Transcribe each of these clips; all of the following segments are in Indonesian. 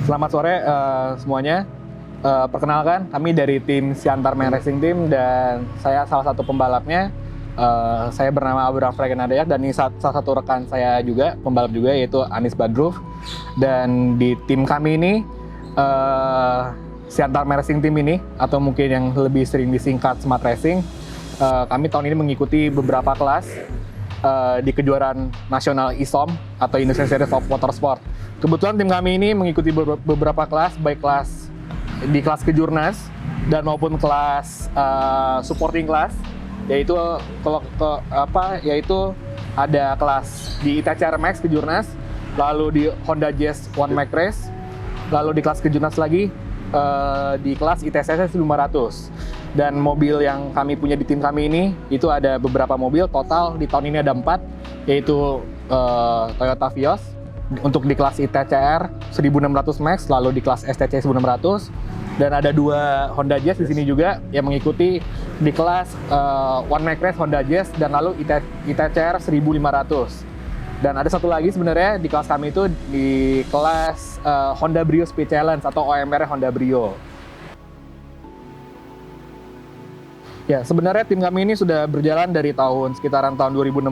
Selamat sore semuanya. Perkenalkan, kami dari tim Siantar Main Racing Team dan saya salah satu pembalapnya. Saya bernama Abraham Fregenadayak dan ini salah satu rekan saya juga, pembalap juga, yaitu Anis Badruf. Dan di tim kami ini, Siantar Main Racing Team ini, atau mungkin yang lebih sering disingkat Smart Racing, kami tahun ini mengikuti beberapa kelas di kejuaraan nasional ISOM atau Indonesian Series of Motorsport. Kebetulan tim kami ini mengikuti beberapa kelas, baik di kelas kejurnas dan maupun kelas supporting class, yaitu yaitu ada kelas di ITCR Max kejurnas, lalu di Honda Jazz One Max Race, lalu di kelas kejurnas lagi di kelas ITCC 500. Dan mobil yang kami punya di tim kami ini itu ada beberapa mobil, total di tahun ini ada 4, yaitu Toyota Vios untuk di kelas ITCR 1600 Max, lalu di kelas STC 1600, dan ada 2 Honda Jazz di sini juga yang mengikuti di kelas One Max Race Honda Jazz dan lalu ITCR 1500. Dan ada satu lagi sebenarnya di kelas kami itu di kelas Honda Brio Speed Challenge atau OMR Honda Brio. Ya, sebenarnya tim kami ini sudah berjalan dari sekitaran tahun 2016.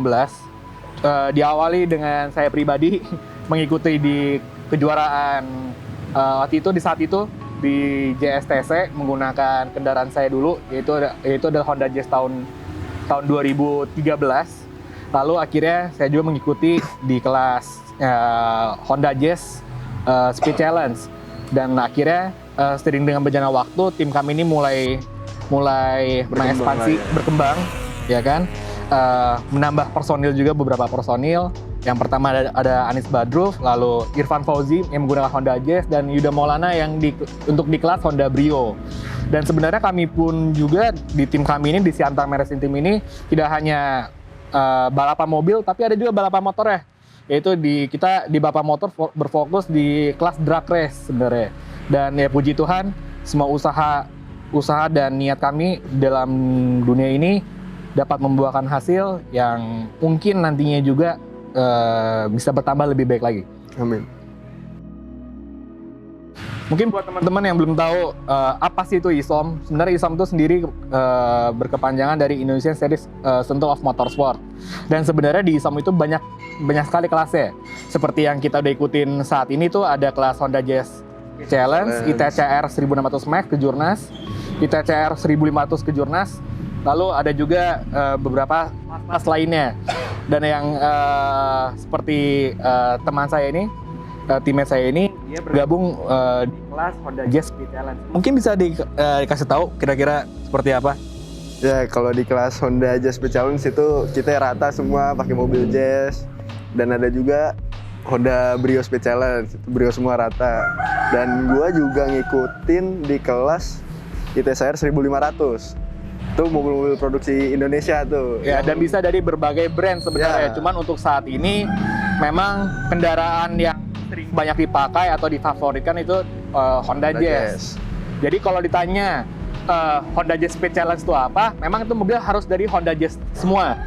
Diawali dengan saya pribadi mengikuti di kejuaraan di saat itu di JSTC menggunakan kendaraan saya dulu, yaitu adalah Honda Jazz tahun 2013. Lalu akhirnya saya juga mengikuti di kelas Honda Jazz Speed Challenge, dan akhirnya seiring dengan berjalannya waktu tim kami ini mulai mengekspansi, berkembang, ya kan, menambah personil juga, beberapa personil. Yang pertama ada Anis Badruf, lalu Irfan Fauzi yang menggunakan Honda Jazz, dan Yuda Maulana yang untuk di kelas Honda Brio. Dan sebenarnya kami pun juga di tim kami ini, di Siantar Main Racing Team ini, tidak hanya balapan mobil, tapi ada juga balapan motor ya. Yaitu kita di balapan motor berfokus di kelas drag race sebenarnya. Dan ya puji Tuhan, semua usaha dan niat kami dalam dunia ini dapat membuahkan hasil yang mungkin nantinya juga bisa bertambah lebih baik lagi. Amin. Mungkin buat teman-teman yang belum tahu apa sih itu ISOM, sebenarnya ISOM itu sendiri berkepanjangan dari Indonesian Series of Motorsport. Dan sebenarnya di ISOM itu banyak sekali kelasnya. Seperti yang kita udah ikutin saat ini tuh ada kelas Honda Jazz Challenge, ITCR 1600 Max kejurnas, ITCR 1500 kejurnas, lalu ada juga beberapa kelas lainnya. Dan yang seperti teman saya ini, teammate saya ini, dia bergabung di kelas Honda Jazz Speed Challenge. Mungkin bisa dikasih tahu kira-kira seperti apa? Ya, kalau di kelas Honda Jazz Speed Challenge itu kita rata semua pakai mobil Jazz, dan ada juga Honda Brio Speed Challenge, itu Brio semua rata. Dan gua juga ngikutin di kelas ITCR 1500. Itu mobil-mobil produksi Indonesia tuh. Ya, dan bisa dari berbagai brand sebenarnya. Ya. Cuman untuk saat ini memang kendaraan yang sering banyak dipakai atau difavoritkan itu Honda Jazz. Jadi kalau ditanya Honda Jazz Speed Challenge itu apa? Memang itu mobil harus dari Honda Jazz semua.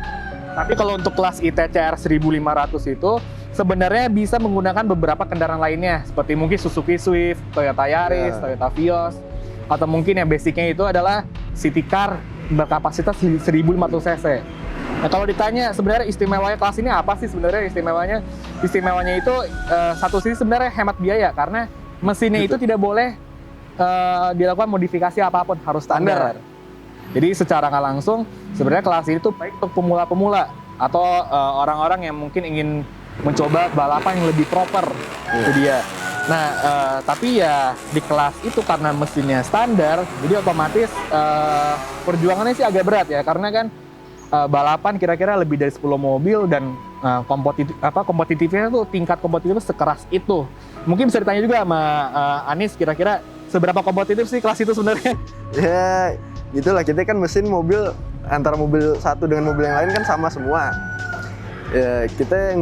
Tapi kalau untuk kelas ITCR 1500 itu sebenarnya bisa menggunakan beberapa kendaraan lainnya, seperti mungkin Suzuki Swift, Toyota Yaris, Toyota Vios, atau mungkin yang basicnya itu adalah city car berkapasitas 1500 cc. Nah, kalau ditanya sebenarnya istimewanya kelas ini apa sih sebenarnya istimewanya? Istimewanya itu satu sisi sebenarnya hemat biaya, karena mesinnya itu tidak boleh dilakukan modifikasi apapun, harus standar. Jadi secara nggak langsung sebenarnya kelas ini tuh baik untuk pemula-pemula atau orang-orang yang mungkin ingin mencoba balapan yang lebih proper. Itu dia. Nah, tapi ya di kelas itu karena mesinnya standar, jadi otomatis perjuangannya sih agak berat ya, karena kan balapan kira-kira lebih dari 10 mobil dan kompetitifnya tuh, tingkat kompetitifnya sekeras itu. Mungkin bisa ditanya juga sama Anis, kira-kira seberapa kompetitif sih kelas itu sebenarnya? Ya, itulah, kita kan mesin mobil antara mobil satu dengan mobil yang lain kan sama semua. Ya, kita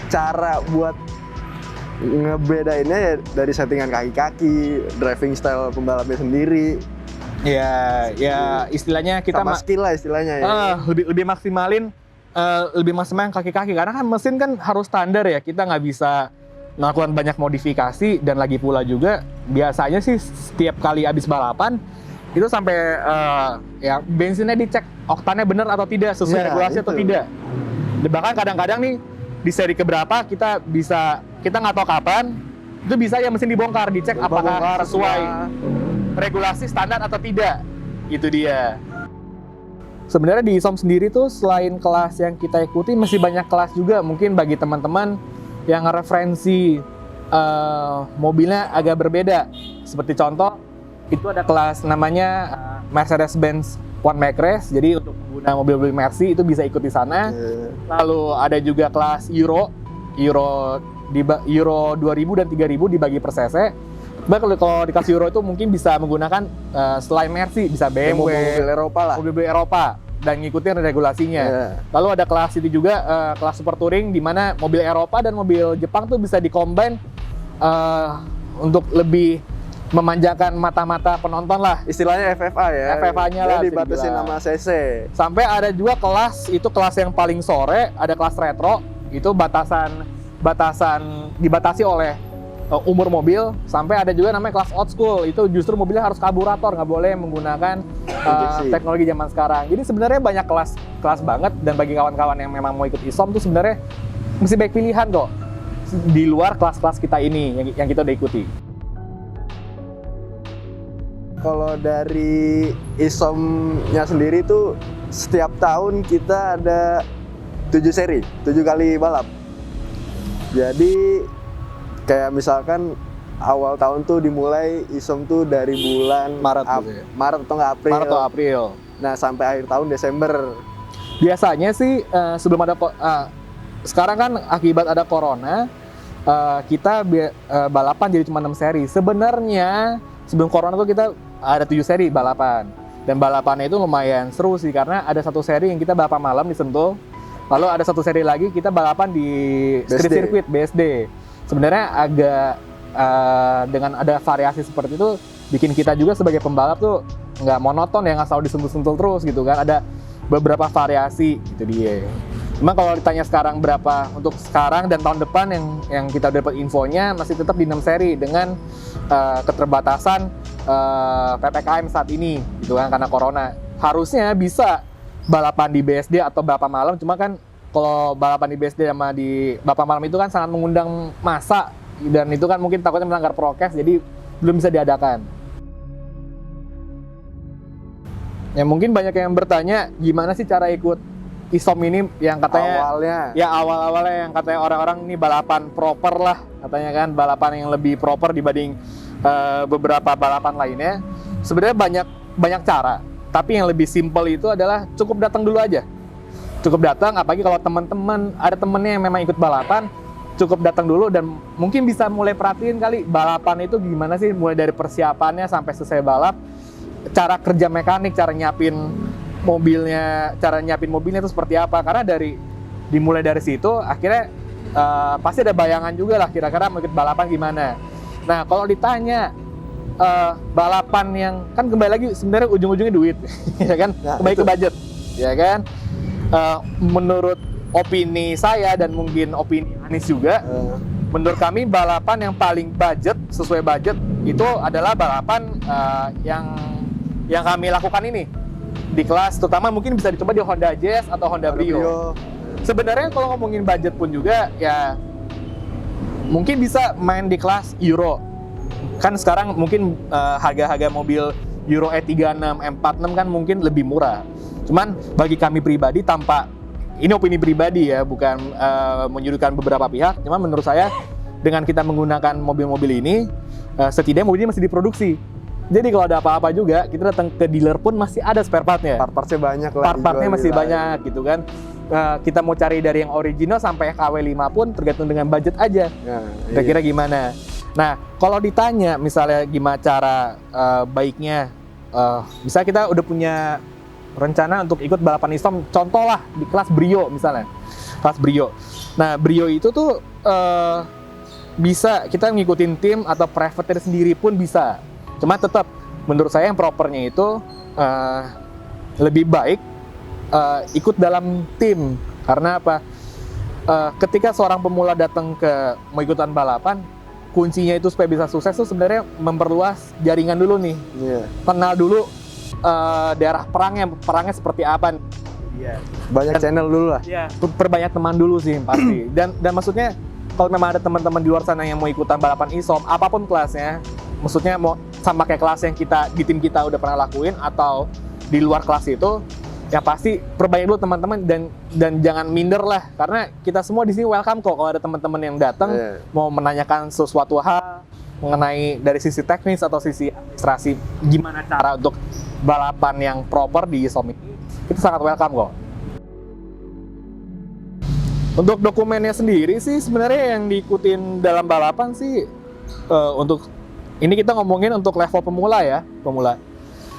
cara buat ngebedainnya ya dari settingan kaki-kaki, driving style pembalapnya sendiri. Ya istilahnya kita sama skill lah istilahnya ya. Lebih maksimalin kaki-kaki, karena kan mesin kan harus standar ya, kita nggak bisa melakukan banyak modifikasi, dan lagi pula juga biasanya sih setiap kali habis balapan itu sampai ya bensinnya dicek oktannya benar atau tidak, sesuai regulasi atau tidak. Dan bahkan kadang-kadang nih di seri keberapa kita nggak tahu kapan itu bisa ya mesin dibongkar, dicek apakah sesuai regulasi standar atau tidak. Itu dia. Sebenarnya di ISOM sendiri tuh selain kelas yang kita ikuti masih banyak kelas juga mungkin bagi teman-teman yang referensi mobilnya agak berbeda. Seperti contoh itu ada kelas namanya Mercedes-Benz One Make Race. Jadi untuk pengguna mobil-mobil Mercy itu bisa ikut di sana. Lalu ada juga kelas Euro 2000 dan 3000 dibagi per cc. Bahkan kalau di kelas Euro itu mungkin bisa menggunakan selain Mercy bisa BMW, mobil Eropa lah. Mobil Eropa dan ngikutin regulasinya. Lalu ada kelas itu juga kelas Super Touring di mana mobil Eropa dan mobil Jepang tuh bisa dikombin untuk lebih memanjakan mata-mata penonton lah. Istilahnya FFA ya. FFA-nya lah. Dibatasin nama CC. Sampai ada juga kelas, itu kelas yang paling sore, ada kelas retro, itu dibatasi oleh umur mobil. Sampai ada juga namanya kelas old school, itu justru mobilnya harus karburator, nggak boleh menggunakan teknologi zaman sekarang. Jadi sebenarnya banyak kelas banget, dan bagi kawan-kawan yang memang mau ikut ISOM tuh sebenarnya mesti baik pilihan kok di luar kelas-kelas kita ini yang kita udah ikuti. Kalau dari ISOM-nya sendiri tuh setiap tahun kita ada 7 seri, 7 kali balap. Jadi kayak misalkan awal tahun tuh dimulai ISOM tuh dari bulan Maret atau nggak April. Maret atau April. Nah sampai akhir tahun Desember. Biasanya sih sebelum ada sekarang kan akibat ada corona, kita balapan jadi cuma 6 seri. Sebenarnya sebelum corona tuh kita ada 7 seri balapan, dan balapannya itu lumayan seru sih karena ada satu seri yang kita balapan malam di Sentul, lalu ada satu seri lagi kita balapan di street circuit BSD. Sebenarnya agak dengan ada variasi seperti itu bikin kita juga sebagai pembalap tuh nggak monoton ya, nggak selalu disentul-sentul terus gitu kan, ada beberapa variasi gitu dia. Cuma kalau ditanya sekarang berapa untuk sekarang dan tahun depan yang kita dapat infonya masih tetap di 6 seri dengan keterbatasan PPKM saat ini gitu kan karena corona. Harusnya bisa balapan di BSD atau balapan malam, cuma kan kalau balapan di BSD sama di balapan malam itu kan sangat mengundang massa, dan itu kan mungkin takutnya melanggar prokes, jadi belum bisa diadakan. Ya mungkin banyak yang bertanya gimana sih cara ikut ISOM ini yang katanya awal-awalnya yang katanya orang-orang ini balapan proper lah katanya kan, balapan yang lebih proper dibanding beberapa balapan lainnya. Sebenarnya banyak cara, tapi yang lebih simpel itu adalah cukup datang dulu aja. Cukup datang, apalagi kalau teman-teman ada temennya yang memang ikut balapan, cukup datang dulu dan mungkin bisa mulai perhatiin kali balapan itu gimana sih, mulai dari persiapannya sampai selesai balap, cara kerja mekanik, cara nyiapin mobilnya itu seperti apa. Karena dimulai dari situ akhirnya pasti ada bayangan juga lah kira-kira mau ikut balapan gimana. Nah kalau ditanya balapan yang kan kembali lagi sebenarnya ujung-ujungnya duit ya kan, kembali ke budget ya kan. Menurut opini saya dan mungkin opini Anis juga, menurut kami balapan yang paling sesuai budget itu adalah balapan yang kami lakukan ini di kelas, terutama mungkin bisa dicoba di Honda Jazz atau Honda Brio. Sebenarnya kalau ngomongin budget pun juga ya mungkin bisa main di kelas Euro. Kan sekarang mungkin harga-harga mobil Euro E36, M46 kan mungkin lebih murah. Cuman bagi kami pribadi, tanpa ini opini pribadi ya, bukan menyudutkan beberapa pihak, cuman menurut saya dengan kita menggunakan mobil-mobil ini setidaknya mobilnya masih diproduksi. Jadi kalau ada apa-apa juga, kita datang ke dealer pun masih ada spare partnya. Part-partnya banyak lah. Part-partnya masih banyak gitu kan. Kita mau cari dari yang original sampai KW5 pun tergantung dengan budget aja. Kira-kira gimana? Nah, kalau ditanya misalnya gimana cara baiknya, bisa kita udah punya rencana untuk ikut balapan ISOM, contoh lah di kelas Brio misalnya. Kelas Brio. Nah, Brio itu tuh bisa kita ngikutin tim atau private sendiri pun bisa. Cuma tetap menurut saya yang propernya itu lebih baik ikut dalam tim. Karena apa? ketika seorang pemula datang ke mau ikutan balapan, kuncinya itu supaya bisa sukses tuh sebenarnya memperluas jaringan dulu nih. Kenal dulu daerah perangnya seperti apa. Banyak channel dulu lah. Perbanyak teman dulu sih pasti. Dan maksudnya kalau memang ada teman-teman di luar sana yang mau ikutan balapan e-som, apapun kelasnya, maksudnya mau sama kayak kelas yang kita di tim kita udah pernah lakuin atau di luar kelas itu, ya pasti perbanyak dulu teman-teman dan jangan minder lah, karena kita semua di sini welcome kok kalau ada teman-teman yang datang mau menanyakan sesuatu hal mengenai dari sisi teknis atau sisi administrasi gimana cara untuk balapan yang proper di e-som ini, itu sangat welcome kok. Untuk dokumennya sendiri sih sebenarnya yang diikutin dalam balapan sih untuk ini kita ngomongin untuk level pemula ya, pemula.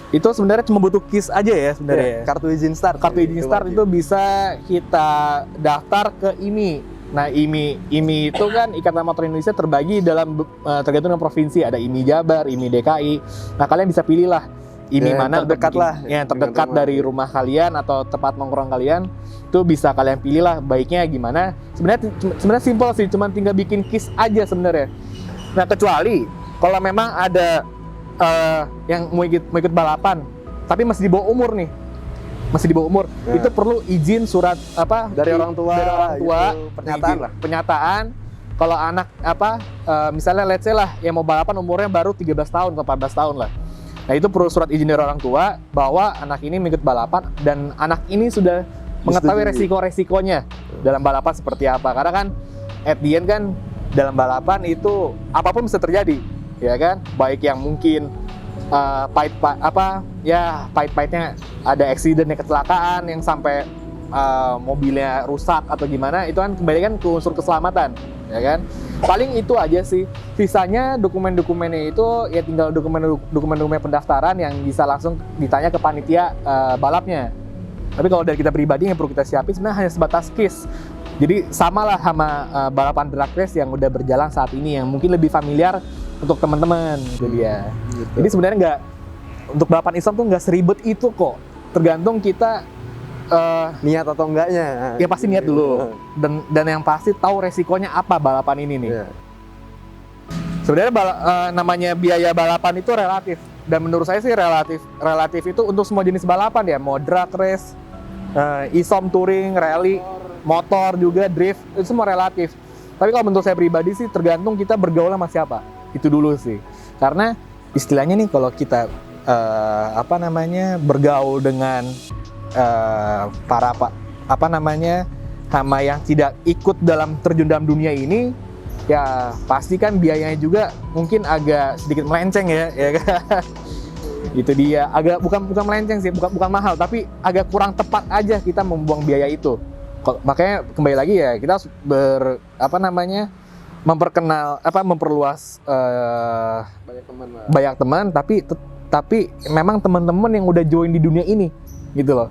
Itu sebenarnya cuma butuh KIS aja ya sebenarnya. Kartu izin start. Kartu izin start itu bisa kita daftar ke IMI. Nah, IMI itu kan Ikatan Motor Indonesia terbagi dalam tergantung dengan provinsi. Ada IMI Jabar, IMI DKI. Nah, kalian bisa pilih lah IMI mana terdekat lah. Yang terdekat dari rumah kalian atau tempat nongkrong kalian. Itu bisa kalian pilih lah baiknya gimana. Sebenarnya simpel sih, cuma tinggal bikin KIS aja sebenarnya. Nah, kecuali kalau memang ada yang mau ikut balapan tapi masih di bawah umur nih, itu perlu izin surat dari orang tua gitu, pernyataan kalau anak misalnya let's say lah yang mau balapan umurnya baru 13 tahun atau 14 tahun lah. Nah, itu perlu surat izin dari orang tua bahwa anak ini mengikut balapan dan anak ini sudah mengetahui resiko-resikonya dalam balapan seperti apa, karena kan at the end kan dalam balapan itu apapun bisa terjadi, ya kan, baik yang mungkin pahit-pahitnya ada accident, kecelakaan yang sampai mobilnya rusak atau gimana, itu kan kembali kan ke unsur keselamatan, ya kan. Paling itu aja sih, sisanya dokumen-dokumennya itu ya tinggal dokumen-dokumen pendaftaran yang bisa langsung ditanya ke panitia balapnya. Tapi kalau dari kita pribadi yang perlu kita siapin sebenarnya hanya sebatas KIS. Jadi samalah sama balapan drag race yang udah berjalan saat ini yang mungkin lebih familiar untuk teman-teman, itu dia. Gitu. Jadi sebenarnya nggak, untuk balapan e-som tuh nggak seribet itu kok. Tergantung kita niat atau enggaknya. Ya pasti niat dulu. Dan yang pasti tahu resikonya apa balapan ini nih. Sebenarnya namanya biaya balapan itu relatif. Dan menurut saya sih relatif itu untuk semua jenis balapan ya, mau drag race, e-som touring, rally, motor juga, drift, itu semua relatif. Tapi kalau menurut saya pribadi sih tergantung kita bergaul sama siapa. Itu dulu sih. Karena istilahnya nih kalau kita bergaul dengan hama yang tidak ikut dalam terjun dalam dunia ini, ya pasti kan biayanya juga mungkin agak sedikit melenceng ya kan? Itu dia, agak bukan melenceng sih, bukan mahal, tapi agak kurang tepat aja kita membuang biaya itu. Makanya kembali lagi ya kita harus memperluas banyak teman, tapi memang teman-teman yang udah join di dunia ini gitu loh.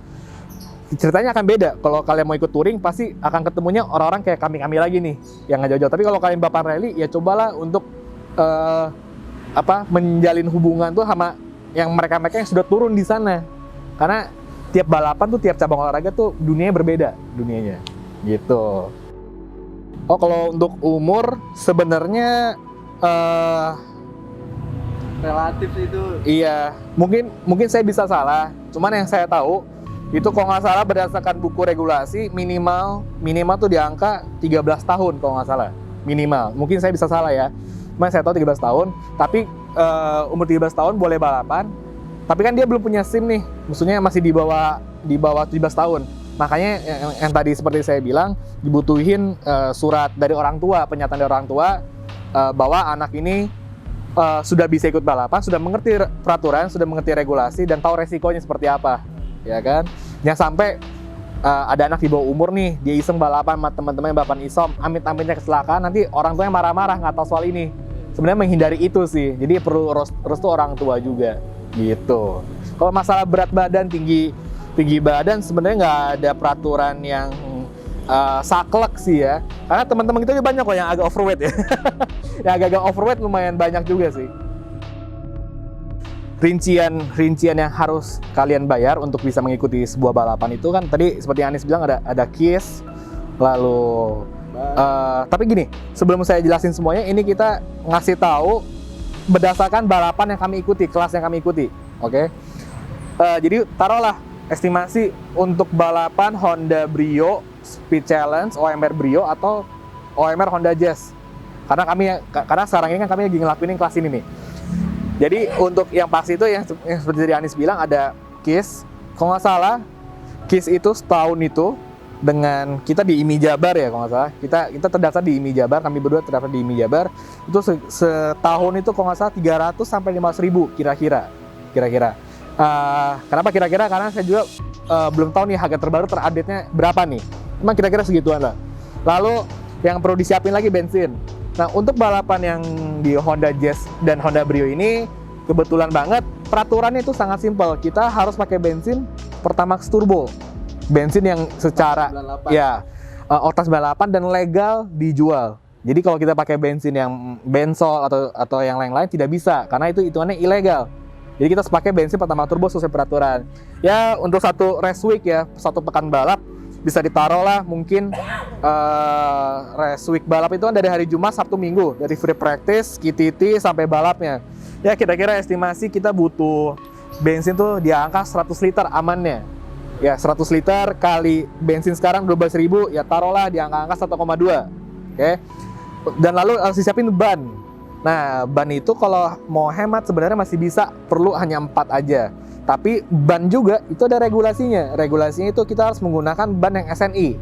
Ceritanya akan beda. Kalau kalian mau ikut touring pasti akan ketemunya orang-orang kayak kami lagi nih yang nggak jauh-jauh. Tapi kalau kalian balapan rally ya cobalah untuk menjalin hubungan tuh sama yang mereka yang sudah turun di sana. Karena tiap balapan tuh, tiap cabang olahraga tuh dunianya berbeda dunianya gitu. Oh, kalau untuk umur sebenarnya relatif itu. Iya, mungkin saya bisa salah. Cuman yang saya tahu itu kalau nggak salah berdasarkan buku regulasi minimal tuh di angka 13 tahun kalau nggak salah. Minimal. Mungkin saya bisa salah ya. Cuman saya tahu 13 tahun, tapi umur 13 tahun boleh balapan. Tapi kan dia belum punya SIM nih. Maksudnya masih di bawah 17 tahun. Makanya yang tadi seperti saya bilang dibutuhin surat dari orang tua, pernyataan dari orang tua bahwa anak ini sudah bisa ikut balapan, sudah mengerti peraturan, sudah mengerti regulasi dan tahu resikonya seperti apa, ya kan? Jangan sampai ada anak di bawah umur nih, dia iseng balapan sama teman-teman balapan e-som, amit-amitnya kecelakaan, nanti orang tuanya marah-marah nggak tahu soal ini. Sebenarnya menghindari itu sih, jadi perlu restu orang tua juga, gitu. Kalau masalah berat badan, tinggi badan sebenarnya nggak ada peraturan yang saklek sih ya, karena teman-teman kita juga banyak kok yang agak overweight ya. Yang agak overweight lumayan banyak juga sih. Rincian yang harus kalian bayar untuk bisa mengikuti sebuah balapan itu kan tadi seperti Anis bilang ada KIS, lalu tapi gini, sebelum saya jelasin semuanya, ini kita ngasih tahu berdasarkan balapan yang kami ikuti, kelas yang kami ikuti, oke? Jadi taruhlah estimasi untuk balapan Honda Brio Speed Challenge, OMR Brio atau OMR Honda Jazz. Karena sekarang ini kan kami lagi ngelakuin kelas ini nih. Jadi untuk yang pasti itu yang seperti dari Anis bilang ada KIS, kalau nggak salah KIS itu setahun itu dengan kita di IMI Jabar ya, kalau nggak salah kita terdaftar di IMI Jabar, kami berdua terdaftar di IMI Jabar itu setahun itu kalau nggak salah 300 sampai 500 ribu kira-kira. Kenapa kira-kira? Karena saya juga belum tahu nih harga terbaru terupdate-nya berapa nih, cuma kira-kira segituan lah. Lalu yang perlu disiapin lagi bensin. Nah untuk balapan yang di Honda Jazz dan Honda Brio ini kebetulan banget peraturannya itu sangat simpel, kita harus pakai bensin Pertamax Turbo. Bensin yang secara 98. Ya Oktan 98 dan legal dijual. Jadi kalau kita pakai bensin yang bensol atau yang lain-lain tidak bisa karena itu hitungannya ilegal. Jadi kita pakai bensin Pertamax Turbo sesuai peraturan. Ya untuk satu race week ya, satu pekan balap bisa ditaruh lah mungkin race week balap itu kan dari hari Jumat, Sabtu, Minggu, dari free practice, KTT sampai balapnya. Ya kira-kira estimasi kita butuh bensin tuh di angka 100 liter amannya. Ya 100 liter kali bensin sekarang 12.000 ya taruhlah di angka-angka 1,2. Oke. Dan lalu harus disiapin ban. Nah, ban itu kalau mau hemat sebenarnya masih bisa, perlu hanya 4 aja. Tapi ban juga itu ada regulasinya. Regulasinya itu kita harus menggunakan ban yang SNI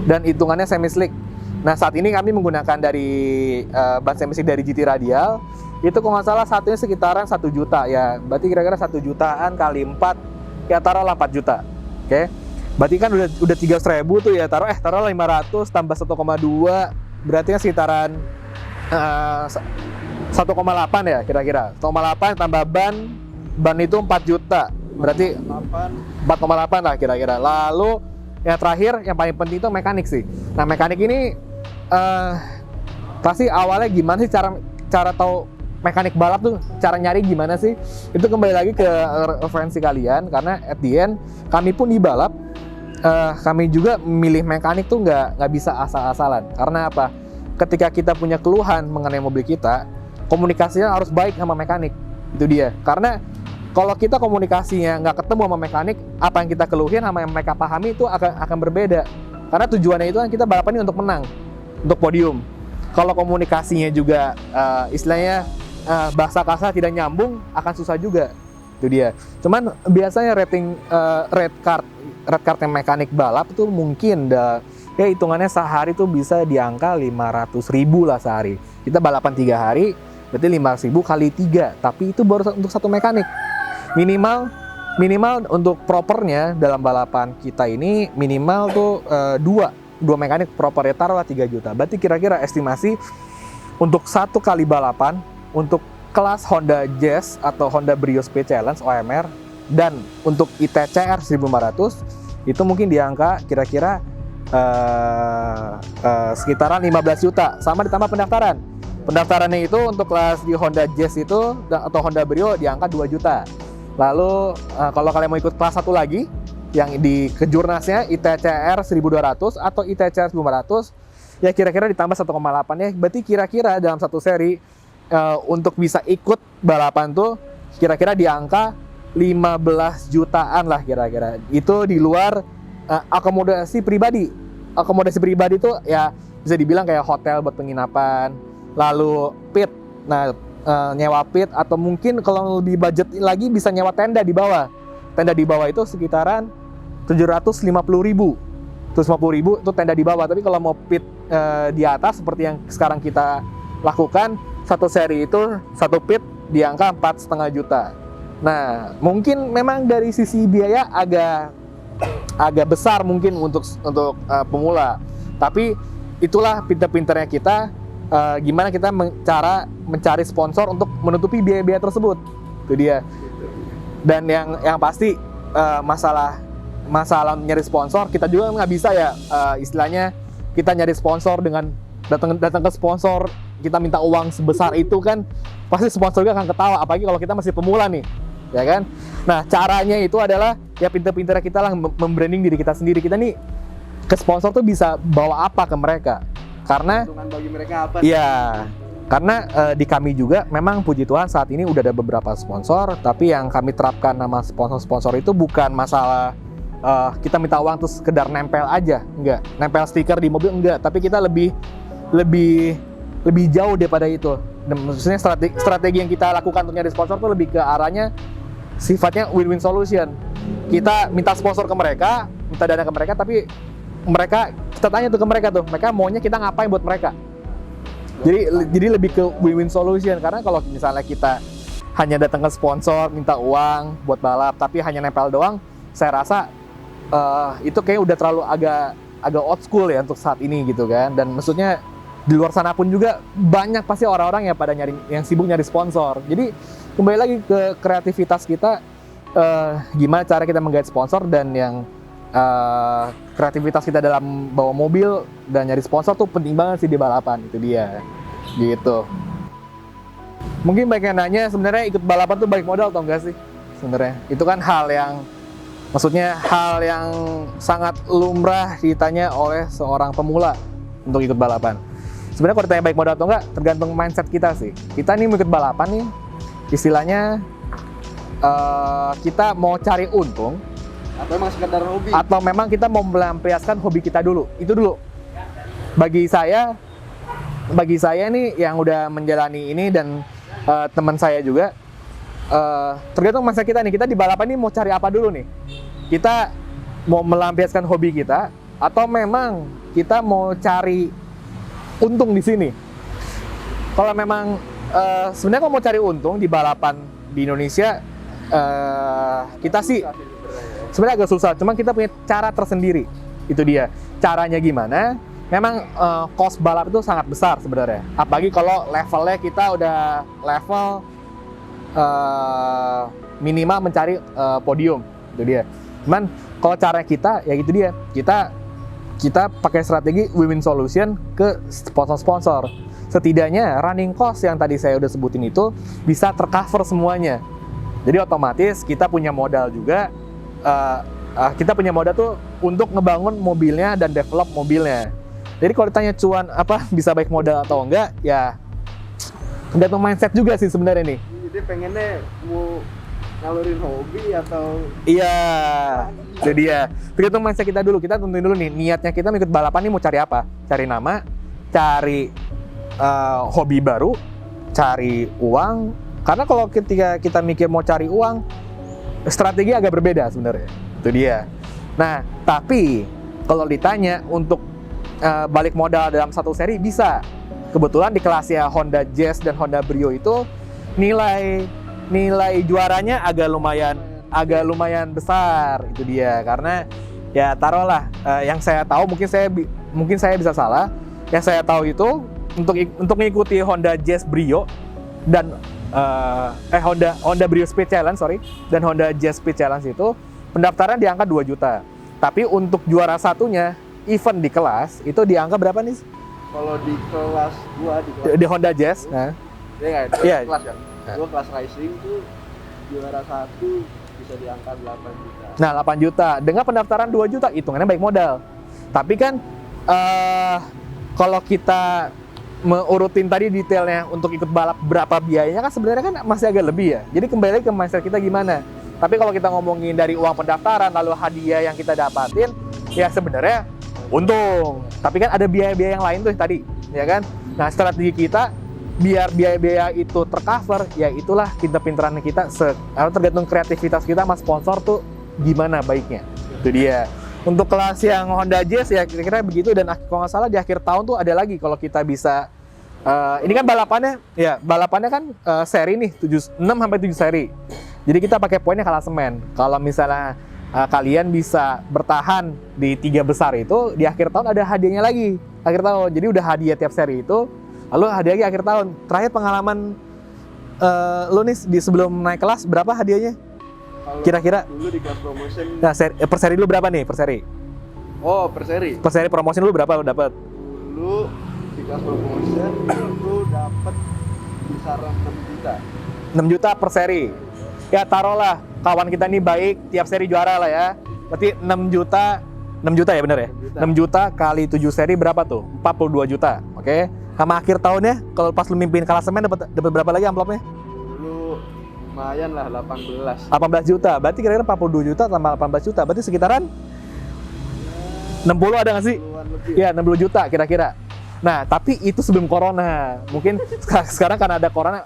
dan hitungannya semi slick. Nah, saat ini kami menggunakan dari ban semi slick dari GT Radial. Itu kalau nggak salah satunya sekitaran 1 juta ya. Berarti kira-kira 1 jutaan kali 4 ya taruhlah 4 juta. Oke, berarti kan udah 300.000 tuh ya, taruh 500 tambah 1,2 berarti kan sekitaran 1,8 ya kira-kira. 1,8 tambah ban itu 4 juta, berarti 4,8 lah kira-kira. Lalu yang terakhir yang paling penting itu mekanik sih. Nah mekanik ini pasti awalnya gimana sih cara tahu mekanik balap tuh, cara nyari gimana sih? Itu kembali lagi ke referensi kalian, karena at the end kami pun di balap kami juga milih mekanik tuh nggak bisa asal-asalan. Karena apa? Ketika kita punya keluhan mengenai mobil kita, komunikasinya harus baik sama mekanik. Itu dia. Karena kalau kita komunikasinya nggak ketemu sama mekanik, apa yang kita keluhin sama yang mereka pahami itu akan berbeda. Karena tujuannya itu kan kita balapan ini untuk menang, untuk podium. Kalau komunikasinya juga istilahnya bahasa kasar tidak nyambung, akan susah juga. Itu dia. Cuman biasanya rating red card yang mekanik balap itu mungkin ya hitungannya sehari tuh bisa di angka 500.000 lah sehari. Kita balapan 3 hari, berarti 500.000 kali 3. Tapi itu baru untuk satu mekanik. Minimal untuk propernya dalam balapan kita ini minimal tuh 2 mekanik propernya taruhlah 3 juta. Berarti kira-kira estimasi untuk satu kali balapan untuk kelas Honda Jazz atau Honda Brio Speed Challenge OMR dan untuk ITCR 1500 itu mungkin di angka kira-kira sekitaran 15 juta sama ditambah pendaftaran. Pendaftarannya itu untuk kelas di Honda Jazz itu atau Honda Brio di angka 2 juta. Lalu kalau kalian mau ikut kelas 1 lagi yang di kejurnasnya ITCR 1200 atau ITCR 1500 ya kira-kira ditambah 1,8 ya. Berarti kira-kira dalam satu seri untuk bisa ikut balapan tuh kira-kira di angka 15 jutaan lah kira-kira. Itu di luar akomodasi pribadi. Akomodasi pribadi tuh ya bisa dibilang kayak hotel buat penginapan, lalu pit. Nah, nyewa pit atau mungkin kalau lebih budget lagi bisa nyewa tenda di bawah. Tenda di bawah itu sekitaran 750.000. 750.000 itu tenda di bawah. Tapi kalau mau pit di atas seperti yang sekarang kita lakukan, satu seri itu satu pit di angka 4,5 juta. Nah, mungkin memang dari sisi biaya agak besar mungkin untuk pemula. Tapi itulah pinter-pinternya kita gimana kita cara mencari sponsor untuk menutupi biaya-biaya tersebut. Itu dia. Dan yang pasti masalah nyari sponsor kita juga nggak bisa ya istilahnya kita nyari sponsor dengan datang ke sponsor kita minta uang sebesar itu kan pasti sponsor juga akan ketawa, apalagi kalau kita masih pemula nih, ya kan? Nah caranya itu adalah ya pinter-pinter kita lah membranding diri kita sendiri. Kita nih ke sponsor tuh bisa bawa apa ke mereka. Karena keuntungan bagi mereka apa? iya, karena di kami juga memang puji Tuhan saat ini udah ada beberapa sponsor, tapi yang kami terapkan nama sponsor-sponsor itu bukan masalah kita minta uang terus sekedar nempel aja, enggak. Nempel stiker di mobil enggak, tapi kita lebih jauh daripada itu. Dan maksudnya strategi yang kita lakukan untuk nyari sponsor tuh lebih ke arahnya sifatnya win-win solution. Kita minta sponsor ke mereka, minta dana ke mereka, tapi kita tanya tuh ke mereka tuh, mereka maunya kita ngapain buat mereka. Jadi lebih ke win-win solution, karena kalau misalnya kita hanya datang ke sponsor minta uang buat balap tapi hanya nempel doang, saya rasa itu kayak udah terlalu agak old school ya untuk saat ini gitu kan. Dan maksudnya di luar sana pun juga banyak pasti orang-orang yang sibuk nyari sponsor. Jadi kembali lagi ke kreativitas kita, gimana cara kita menggait sponsor, dan yang kreativitas kita dalam bawa mobil dan nyari sponsor tuh penting banget sih di balapan. Itu dia gitu. Mungkin banyak yang nanya sebenarnya ikut balapan tuh balik modal atau enggak sih sebenarnya. Itu kan hal yang sangat lumrah ditanya oleh seorang pemula untuk ikut balapan. Sebenarnya kalau ditanya baik modal atau enggak, tergantung mindset kita sih. Kita nih mau ikut balapan nih, istilahnya kita mau cari untung, Atau emang sekedar hobi? atau memang kita mau melampiaskan hobi kita dulu. Itu dulu. Bagi saya nih yang udah menjalani ini dan teman saya juga, tergantung masa kita nih. Kita di balapan ini mau cari apa dulu nih? Kita mau melampiaskan hobi kita, atau memang kita mau cari untung di sini? Kalau memang sebenarnya kalau mau cari untung di balapan di Indonesia, kita sih sebenarnya agak susah. Cuma kita punya cara tersendiri. Itu dia. Caranya gimana? Memang cost balap itu sangat besar sebenarnya. Apalagi kalau levelnya kita udah level minimal mencari podium. Itu dia. Cuman kalau cara kita ya gitu dia. Kita pakai strategi win-win solution ke sponsor-sponsor. Setidaknya running cost yang tadi saya udah sebutin itu bisa tercover semuanya. Jadi otomatis kita punya modal juga. Kita punya modal tuh untuk ngebangun mobilnya dan develop mobilnya. Jadi kalau ditanya cuan apa bisa baik modal atau enggak, ya tergantung mindset juga sih sebenarnya nih. Jadi pengennya mau ngalurin hobi atau... Iya, itu dia. Tergantung mindset kita dulu. Kita tentuin dulu nih, niatnya kita ikut balapan nih mau cari apa? Cari nama, cari hobi baru, cari uang. Karena kalau ketika kita mikir mau cari uang, strategi agak berbeda sebenarnya. Itu dia. Nah, tapi kalau ditanya untuk balik modal dalam satu seri bisa. Kebetulan di kelasnya Honda Jazz dan Honda Brio itu nilai juaranya agak lumayan besar. Itu dia. Karena ya taruhlah yang saya tahu, mungkin saya bisa salah. Yang saya tahu itu untuk mengikuti Honda Jazz Brio dan Honda Brio Speed Challenge dan Honda Jazz Speed Challenge itu pendaftaran di angka 2 juta. Tapi untuk juara satunya event di kelas itu di angka berapa nih? Kalau di kelas gua di Honda Jazz, nah. Iya, kelas kan. Gua kelas racing tuh juara 1 bisa di angka 8 juta. Nah, 8 juta. Dengan pendaftaran 2 juta, hitungannya baik modal. Tapi kan kalau kita mengurutin tadi detailnya untuk ikut balap berapa biayanya kan sebenarnya kan masih agak lebih ya. Jadi kembali lagi ke mindset kita gimana. Tapi kalau kita ngomongin dari uang pendaftaran lalu hadiah yang kita dapatin, ya sebenarnya untung. Tapi kan ada biaya-biaya yang lain tuh tadi, ya kan? Nah, strategi kita biar biaya-biaya itu tercover, ya itulah pinter-pinteran kita. Tergantung kreativitas kita sama sponsor tuh gimana baiknya. Itu dia. Untuk kelas yang Honda Jazz ya kira-kira begitu, dan kalau nggak salah di akhir tahun tuh ada lagi kalau kita bisa. Ini kan balapannya kan seri nih 6 sampai 7 seri. Jadi kita pakai poinnya klasemen. Kalau misalnya kalian bisa bertahan di 3 besar itu, di akhir tahun ada hadiahnya lagi akhir tahun. Jadi udah hadiah tiap seri itu, lalu hadiah lagi akhir tahun. Terakhir pengalaman lu nih di sebelum naik kelas berapa hadiahnya? Kira-kira? Dulu di kelas promotion. Nah, per seri dulu berapa nih per seri? Oh, per seri. Per seri promotion dulu berapa lu dapat? Dulu di kelas promotion itu dapat kisaran 6 juta. 6 juta per seri. Ya taruhlah kawan kita nih baik, tiap seri juara lah ya. Berarti 6 6 juta ya bener ya? 6 6 juta kali 7 seri berapa tuh? 42 juta. Oke. Sama akhir tahunnya kalau pas lu mimpin klasemen dapat berapa lagi amplopnya? Dulu lumayan lah 18. 18 juta. Berarti kira-kira 42 juta tambah 18 juta. Berarti sekitaran 60 ada nggak sih? 60-an lebih. Iya, 60 juta kira-kira. Nah, tapi itu sebelum corona. Mungkin sekarang karena ada corona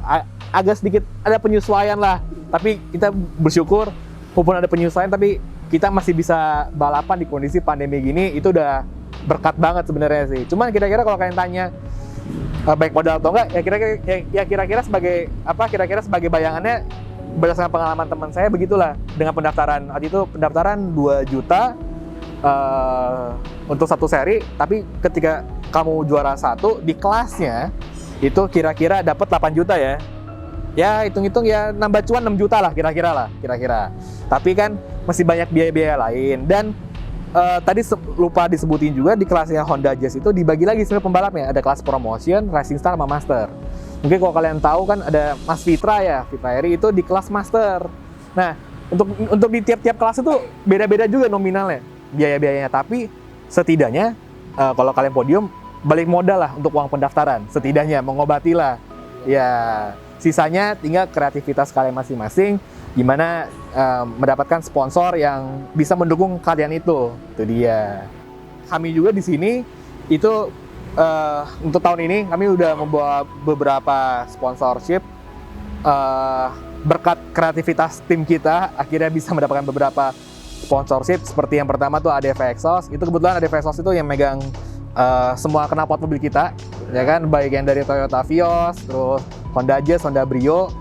agak sedikit ada penyesuaian lah. Tapi kita bersyukur walaupun ada penyesuaian tapi kita masih bisa balapan di kondisi pandemi gini, itu udah berkat banget sebenarnya sih. Cuman kira-kira kalau kalian tanya baik modal atau enggak, ya kira-kira sebagai apa? Kira-kira sebagai bayangannya berdasarkan pengalaman teman saya begitulah dengan pendaftaran. Waktu itu pendaftaran 2 juta untuk satu seri, tapi ketika kamu juara satu di kelasnya itu kira-kira dapat 8 juta ya. Ya hitung-hitung ya nambah cuan 6 juta lah kira-kira. Tapi kan masih banyak biaya-biaya lain dan tadi lupa disebutin juga di kelasnya Honda Jazz itu dibagi lagi sebenarnya pembalapnya. Ada kelas promotion, racing star sama master. Mungkin kalau kalian tahu kan ada Mas Fitra ya, Fitra Eri itu di kelas master. Nah, untuk di tiap-tiap kelas itu beda-beda juga nominalnya, biaya-biayanya. Tapi setidaknya kalau kalian podium balik modal lah untuk uang pendaftaran. Setidaknya mengobati lah. Ya, sisanya tinggal kreativitas kalian masing-masing gimana mendapatkan sponsor yang bisa mendukung kalian itu dia. Kami juga di sini itu untuk tahun ini kami udah membawa beberapa sponsorship berkat kreativitas tim kita akhirnya bisa mendapatkan beberapa sponsorship seperti yang pertama tuh ADV Exhaust. Itu kebetulan ADV Exhaust itu yang megang semua knalpot mobil kita ya kan, baik yang dari Toyota Vios, terus Honda Jazz, Honda Brio.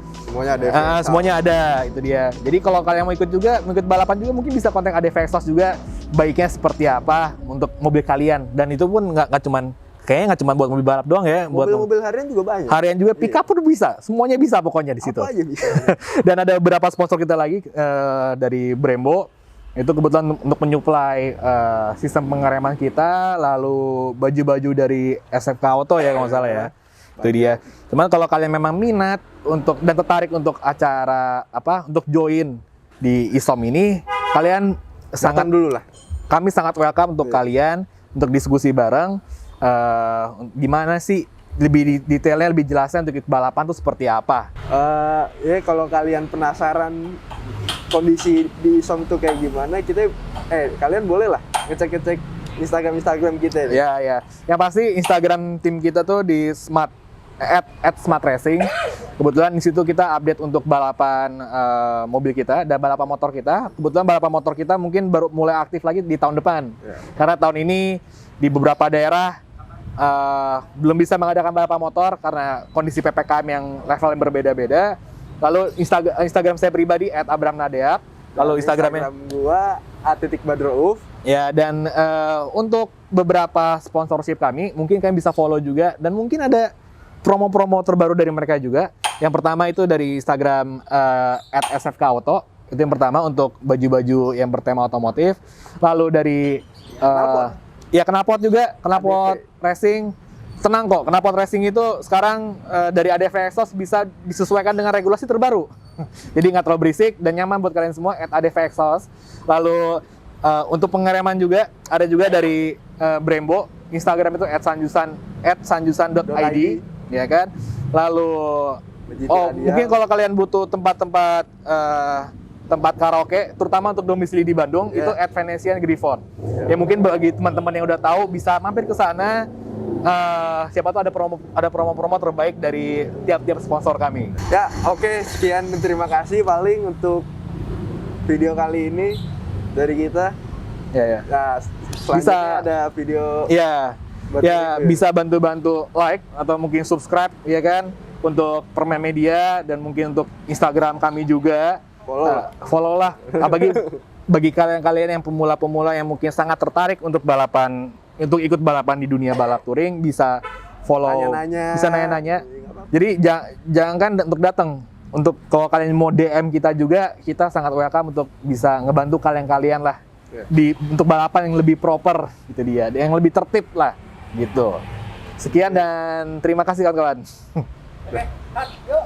Semuanya ada, itu dia. Jadi kalau kalian mau ikut balapan juga mungkin bisa kontak ADV Exhaust juga baiknya seperti apa untuk mobil kalian. Dan itu pun nggak cuma buat mobil balap doang ya, buat mobil harian juga banyak. Harian juga, pick up pun bisa, semuanya bisa pokoknya di situ. Apa aja bisa. Dan ada beberapa sponsor kita lagi dari Brembo. Itu kebetulan untuk menyuplai sistem pengereman kita, lalu baju-baju dari SFK Auto ya kalau nggak salah ya. Itu dia. Cuman kalau kalian memang minat dan tertarik untuk acara untuk join di ISOM ini, kalian kami sangat welcome untuk kalian untuk diskusi bareng gimana sih lebih detailnya, lebih jelasnya untuk ikut balapan tuh seperti apa. Ya kalau kalian penasaran kondisi di ISOM tuh kayak gimana, kalian boleh lah ngecek Instagram kita. Ya. Yang pasti Instagram tim kita tuh di @smart racing. Kebetulan di situ kita update untuk balapan mobil kita dan balapan motor kita. Kebetulan balapan motor kita mungkin baru mulai aktif lagi di tahun depan. Karena tahun ini di beberapa daerah belum bisa mengadakan balapan motor karena kondisi PPKM yang level yang berbeda-beda. Lalu Instagram saya pribadi @abramnadeak. Lalu Instagram gua @badrouf. Ya, dan untuk beberapa sponsorship kami, mungkin kalian bisa follow juga dan mungkin ada promo-promo terbaru dari mereka juga. Yang pertama itu dari Instagram @sfk auto. Itu yang pertama untuk baju-baju yang bertema otomotif. Lalu dari knalpot juga, knalpot racing. Tenang kok, knalpot racing itu sekarang dari ADV Exhaust bisa disesuaikan dengan regulasi terbaru. Jadi nggak terlalu berisik dan nyaman buat kalian semua @ADV Exhaust. Lalu untuk pengereman juga ada juga dari Brembo. Instagram itu @sanjusan.id. Ya kan, lalu mungkin kalau kalian butuh tempat karaoke, terutama untuk domisili di Bandung, itu @Venetian Griffon. Ya mungkin bagi teman-teman yang udah tahu bisa mampir ke sana. Siapa tahu ada promo-promo terbaik dari tiap-tiap sponsor kami. Ya, oke, sekian, terima kasih paling untuk video kali ini dari kita. Ya. Nah, selanjutnya ada video. Bisa bantu-bantu like atau mungkin subscribe ya kan untuk Permen Media dan mungkin untuk Instagram kami juga. Follow lah. Bagi kalian yang pemula-pemula yang mungkin sangat tertarik untuk ikut balapan di dunia balap touring, bisa follow, bisa nanya-nanya. Jadi jangan untuk datang. Untuk kalau kalian mau DM kita juga, kita sangat welcome untuk bisa ngebantu kalian lah untuk balapan yang lebih proper, gitu dia, yang lebih tertib lah. Gitu. Sekian dan terima kasih kawan-kawan. Oke, yuk.